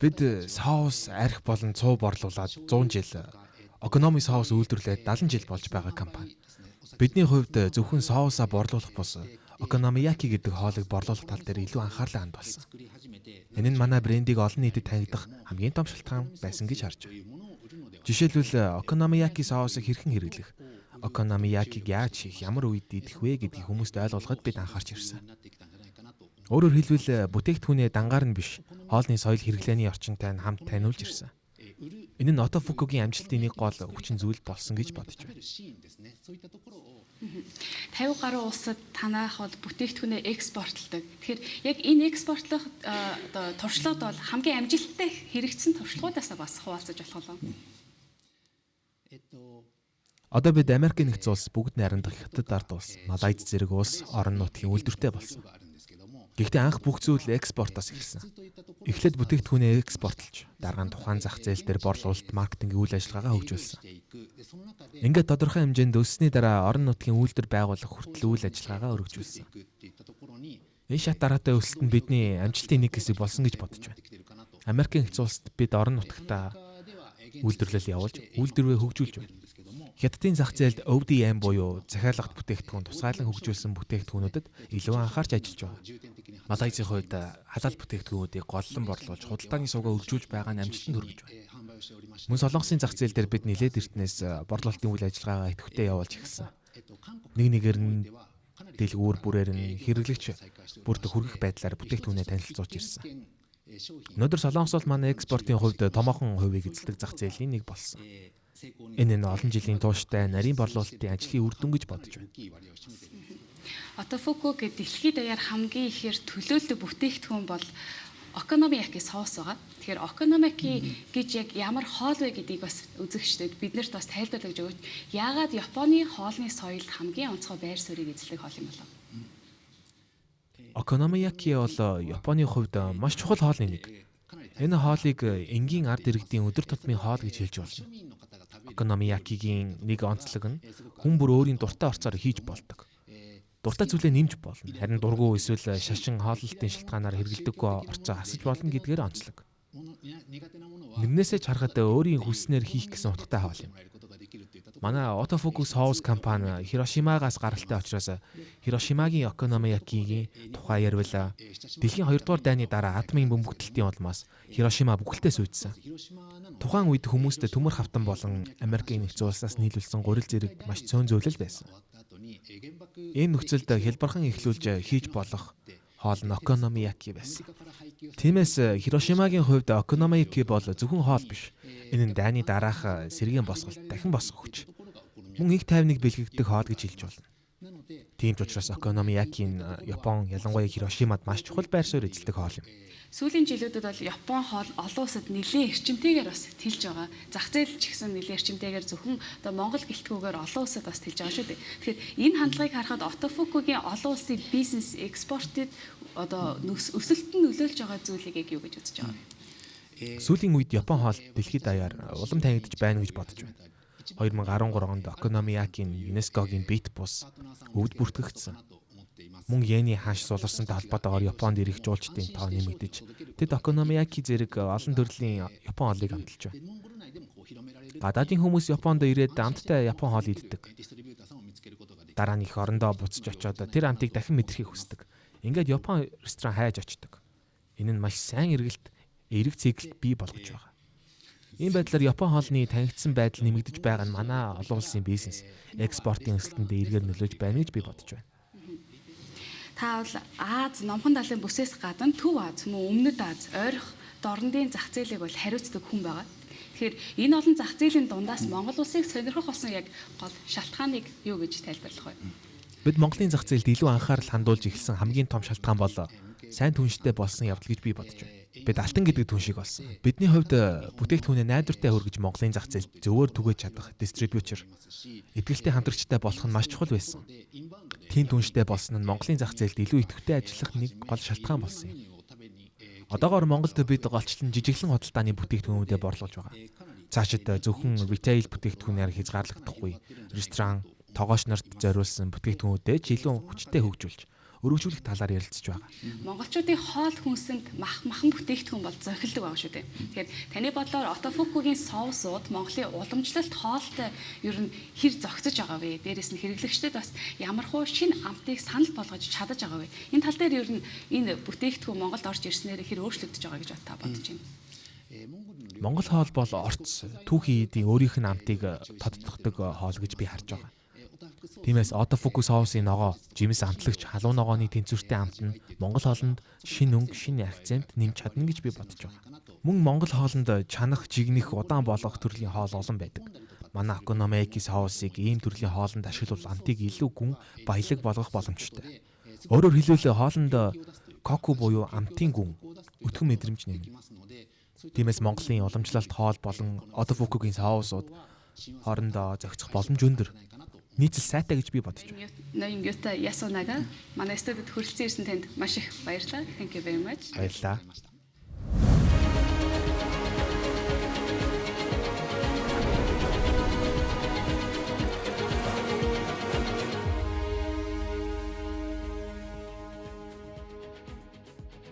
Бид соус арх болон цуу борлуулад 100 жил, Окономи соус үйлдвэрлээд 70 жил болж байгаа компани. Бидний хувьд зөвхөн соусаа борлуулах бус Окономияки гэдэг хоолыг борлуулах тал дээр илүү анхаарлаа хандуулсан. Энэ нь манай брендийг олон нийтэд танигдах хамгийн том шалтгаан байсан гэж харж байна. Жишээлбэл Окономияки соусыг хэрхэн хэрэглэх, Окономиякиг яаж хийх, ямар үед идэх вэ гэдгийг хүмүүст ойлгуулахад бид анхаарч ирсэн. Өөрөөр хэлбэл бүтээгдэхүүнээ дангаар нь биш, хоолны соёл хэрэглээний орчинтай нь хамт таниулж ирсэн. Энэ нь Отофукогийн амжилтын нэг гол хүчин зүйл болсон гэж бодож байна. 50 гаруй улсад танайх бол бүтээгдэхүүнээ экспортлдог. Тэгэхээр яг энэ экспортлох туршлагад бол хамгийн амжилттай хэрэгжсэн туршлагуудаасаа бас хуваалцаж болох уу? Одоо бид Америкийн нэгдсэн улс, бүгд найрамдах Хятад ард улс, Малайз зэрэг улс орон нутгийн үйлдвэртэй болсон. Гэхдээ анх бүх зүйл экспортоос эхэлсэн. Эхлээд бүтээгдэхүүнээ экспортлж, дараа нь тухайн зах зээл дээр борлуулалт, маркетингийн үйл ажиллагаагаа хөгжүүлсэн. Ингээд тодорхой хэмжээнд өссөний дараа орон нутгийн үйлдвэр байгуулах хүртэл үйл ажиллагаагаа өргөжүүлсэн. Энэ шат дараатай өсөлт нь бидний амжилтын нэг хэсэг болсон гэж бодож байна. Америкийн нэгдсэн улсад бид орон нутгатаа үйлдвэрлэл явуулж, үйлдвэрээ хөгжүүлж байна. Хятадын зах зээлд ODM буюу захиалгад бүтээгдэхүүн тусгайлан хөгжүүлсэн бүтээгдэхүүнүүдэд илүү анхаарч ажиллаж байгаа. Малайзийн хувьд халаал бүтээгдэхүүнүүдийг голлон борлуулж худалдааны сувгаа өргөжүүлж байгаа нь амжилтанд хүргэж байна. Мөн Солонгосын зах зээл дээр бид нэлээд эртнээс борлуулалтын үйл ажиллагаагаа идэвхтэй явуулж эхэлсэн. Нэг нэгээр нь дэлгүүр бүрээр нь хэрэглэгч бүрт хүргэх байдлаар бүтээгдэхүүнээ танилцуулж ирсэн. Өнөөдөр Солонгос бол манай экспортын хувьд томоохон хувийг эзэлдэг зах зээлийн нэг болсон. Энэ нь олон жилийн тууштай нарийн борлуулалтын ажлын үр дүн гэж бодож байна. Отофуко гэдэг дэлхийд даяар хамгийн ихээр төлөөлөг бүтээгдэхүүн бол Окономияки соус байгаа. Тэгэхээр Окономияки гэж яг ямар хоол вэ гэдгийг бас үзэгчдэд биднэрт бас тайлбарлаж өгөөч. Яагаад Японы хоолны соёлд хамгийн онцгой байр суурийг эзлэх хоол юм болов? Окономияки бол Японы хувьд маш чухал хоолны нэг. Энэ хоолыг энгийн ард иргэдийн өдөр тутмын хоол гэж хэлж болно. Окономиякигийн нэг онцлог нь хүн бүр өөрийн дуртай орцоор хийж болдог. Дуртай зүйлээ нэмж болно. Харин дургу эсвэл шашин хооллолтын шалтгаанаар хэрэглэдэггүй орцоо хасаж болно гэдгээр онцлог. Нэгнээсээ ч харахад өөрийн хүснээр хийх гэсэн утгатай хоол юм. Манай Otofocus House компани Хирошимагаас гаралтай учраас Хирошимагийн Окономиякигийн тухай ярил. Дэлхийн 2 дугаар дайны дараа атомын бөмбөгдөлтийн улмаас Хирошима бүхэлдээ сүйдсэн. Тухайн үед хүмүүст төмөр хавтан болон Америкийн нэгдсэн улсаас нийлүүлсэн гурил зэрэг маш цөөн зөвлөл байсан. Энэ нөхцөлд хялбархан эхлүүлж хийж болох хоол нь Окономияки байсан. Тиймээс Хирошимагийн хувьд Окономияки бол зөвхөн хоол биш. Энэ нь дайны дараах сэргийн босголт, дахин босгох хүч. Мөн их тайвныг бэлгэгдэх хоол гэж хэлж болно. Тийм ч учраас Окономияки нь Япон, ялангуяа Хирошимад маш чухал байр суурь эзэлдэг хоол юм. Сүүлийн жилүүдэд бол Япон хоол олон улсад нэлээд эрчимтэйгээр бас тэлж байгаа. Зах зээл ч гэсэн нэлээд эрчимтэйгээр зөвхөн одоо Монгол гэлтгүүгээр олон улсад бас тэлж байгаа шүү дээ. Тэгэхээр энэ хандлагыг харахад Otofocогийн олон улсын бизнес экспортод одоо өсөлтөнд нөлөөлж байгаа зүйлийг яг юу гэж үзэж байгаа вэ? Сүүлийн үед Япон хоол дэлхийд даяар улам танигдж байна гэж бодож байна. 2013 онд Окономиякийн ЮНЕСКОгийн бит бус өвд бүртгэгдсэн. Мөн йений хааш суларсантай холбоотойгоор Японд ирэх жуулчдын тоо нэмэгдэж, тэд Окономияки зэрэг олон төрлийн Япон хоолыг амталж байна. Гадаадын хүмүүс Японд ирээд амттай Япон хоол иддэг. Дараа нь их орондоо буцаж очиод тэр амтыг дахин мэдрэхийг хүсдэг. Ингээд Япон ресторан хайж очдог. Энэ нь маш сайн эерэг циклд бий болгож байгаа. Энэ байдлаар Япон хоолны танигдсан байдал нэмэгдэж байгаа нь манай олон улсын бизнес, экспортын өсөлтөнд эргээр нөлөөж байна гэж би бодож байна. Та бол Аз, Номхон далайн бүсээс гадна Төв Аз, мөн Өмнөд Аз, ойрох дорнодын зах зээлийг бол хариуцдаг хүн байгаа. Тэгэхээр энэ олон зах зээлийн дундаас Монгол улсыг сонирхох болсон яг гол шалтгааныг юу гэж тайлбарлах вэ? Бид Монголын зах зээлд илүү анхаарал хандуулж эхэлсэн хамгийн том шалтгаан бол сайн түнштэй болсон явдал гэж би бодож байна. Бид алтан гэдэг түн шиг болсон. Бидний хувьд бүтээгдэхүүнээ найдвартай хүргэж Монголын зах зээлд зөвөр түгэж чадах дистрибьютор, эдгэлтэй хамтрагчтай болох нь маш чухал байсан. Тийм түнштэй болсон нь Монголын зах зээлд илүү идэвхтэй ажиллах нэг гол шалтгаан болсон юм. Одоогоор Монголд бид голчлон жижиглэн худалдааны бүтээгдэхүүнүүдэд борлуулж байгаа. Цаашид зөвхөн ритейл бүтээгдэхүүнээр хязгаарлагдахгүй ресторан, тогооч нарт зориулсан бүтээгдэхүүнүүдэд ч илүү хүчтэй хөгжүүлж, өргөжүүлэх талаар ярилцж байгаа. Монголчуудын хоол хүнсэнд махан бүтээгдэхүүн бол зохилдог байгаа шүү дээ. Тэгэхээр таны бодлоор отофукугийн соусууд Монголын уламжлалт хоолтой ер нь хэр зохицож байгаа вэ? Дээрээс нь хэрэглэгчдэд бас ямархуу шинэ амтыг санал болгож чадаж байгаа вэ? Энэ тал дээр ер нь энэ бүтээгдэхүүн Монголд орж ирснээр хэр өөрчлөгдөж байгаа гэж та бодож байна? Монгол хоол бол орц түүхийн эдийн өөрийнх нь амтыг тодтогдог хоол гэж би харж байгаа. Тиймээс отофуку соусын ногоо, жимс амтлагч халуун ногооны тэнцвэртэй амт нь Монгол хоолнд шинэ өнгө, шинэ акцент нэмж чадна гэж би бодож байгаа. Мөн Монгол хоолнд чанах, жигнэх, удаан болгох төрлийн хоол олон байдаг. Манай Okonomiyaki соусыг ийм төрлийн хоолнд ашиглавал амтыг илүү гүн, баялаг болгох боломжтой. Өөрөөр хэлбэл хоолнд коку буюу амтын гүн, өтгөн мэдрэмж нэмнэ. Тиймээс Монголын уламжлалт хоол болон отофукугийн соусууд хоорондоо зохицох боломж өндөр. Нийцэл сайтай гэж би бодож байна. Ноён Юта Ясунага манай студид хүрэлцэн ирсэн танд маш их баярлалаа. Thank you very much. Баярлалаа.